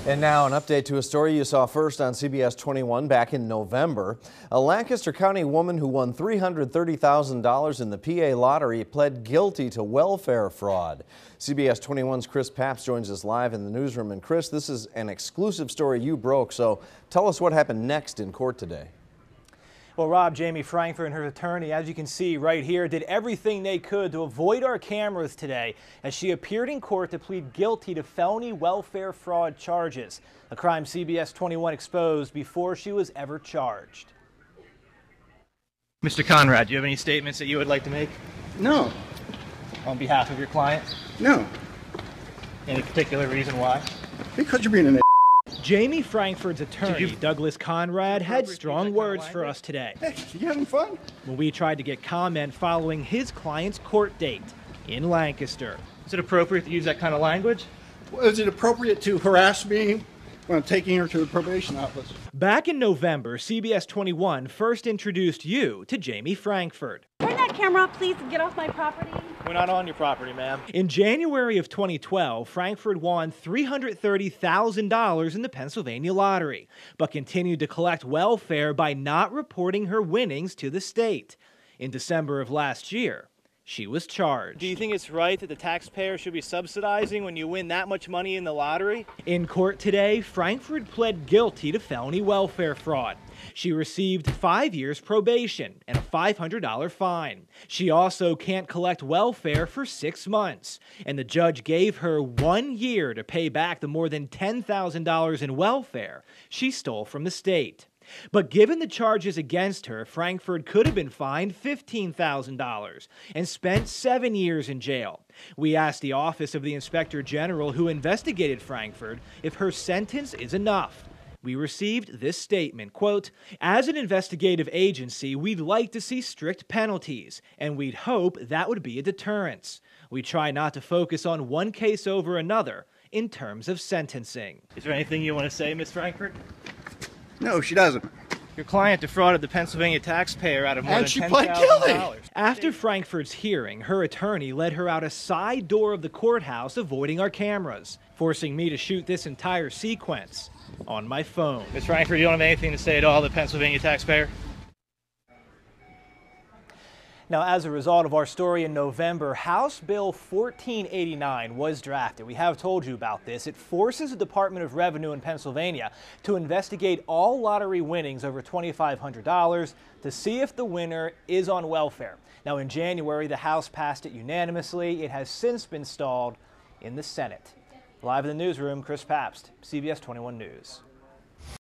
And now an update to a story you saw first on CBS 21 back in November. A Lancaster County woman who won $330,000 in the PA lottery pled guilty to welfare fraud. CBS 21's Chris Papst joins us live in the newsroom. And Chris, this is an exclusive story you broke, so tell us what happened next in court today. Well, Rob, Jamie Frankfurt and her attorney, as you can see right here, did everything they could to avoid our cameras today as she appeared in court to plead guilty to felony welfare fraud charges, a crime CBS 21 exposed before she was ever charged. Mr. Conrad, do you have any statements that you would like to make? No. On behalf of your client? No. Any particular reason why? Because you're being an Jamie Frankfurt's attorney, Douglas Conrad, had strong words for us today. Hey, you having fun? When we tried to get comment following his client's court date in Lancaster. Is it appropriate to use that kind of language? Well, is it appropriate to harass me when I'm taking her to the probation office? Back in November, CBS 21 first introduced you to Jamie Frankfurt. Turn that camera off, please, and get off my property. We're not on your property, ma'am. In January of 2012, Frankfurt won $330,000 in the Pennsylvania lottery, but continued to collect welfare by not reporting her winnings to the state. In December of last year, she was charged. Do you think it's right that the taxpayer should be subsidizing when you win that much money in the lottery? In court today, Frankfurt pled guilty to felony welfare fraud. She received 5 years probation and a $500 fine. She also can't collect welfare for 6 months, and the judge gave her 1 year to pay back the more than $10,000 in welfare she stole from the state. But given the charges against her, Frankfurt could have been fined $15,000 and spent 7 years in jail. We asked the Office of the Inspector General who investigated Frankfurt if her sentence is enough. We received this statement, quote, "As an investigative agency, we'd like to see strict penalties, and we'd hope that would be a deterrence. We try not to focus on one case over another in terms of sentencing." Is there anything you want to say, Ms. Frankfurt? No, she doesn't. Your client defrauded the Pennsylvania taxpayer out of more than $10,000. And she pled guilty. After Frankfurt's hearing, her attorney led her out a side door of the courthouse, avoiding our cameras, forcing me to shoot this entire sequence on my phone. Ms. Frankfurt, you don't have anything to say at all to the Pennsylvania taxpayer? Now, as a result of our story in November, House Bill 1489 was drafted. We have told you about this. It forces the Department of Revenue in Pennsylvania to investigate all lottery winnings over $2,500 to see if the winner is on welfare. Now, in January, the House passed it unanimously. It has since been stalled in the Senate. Live in the newsroom, Chris Papst, CBS 21 News.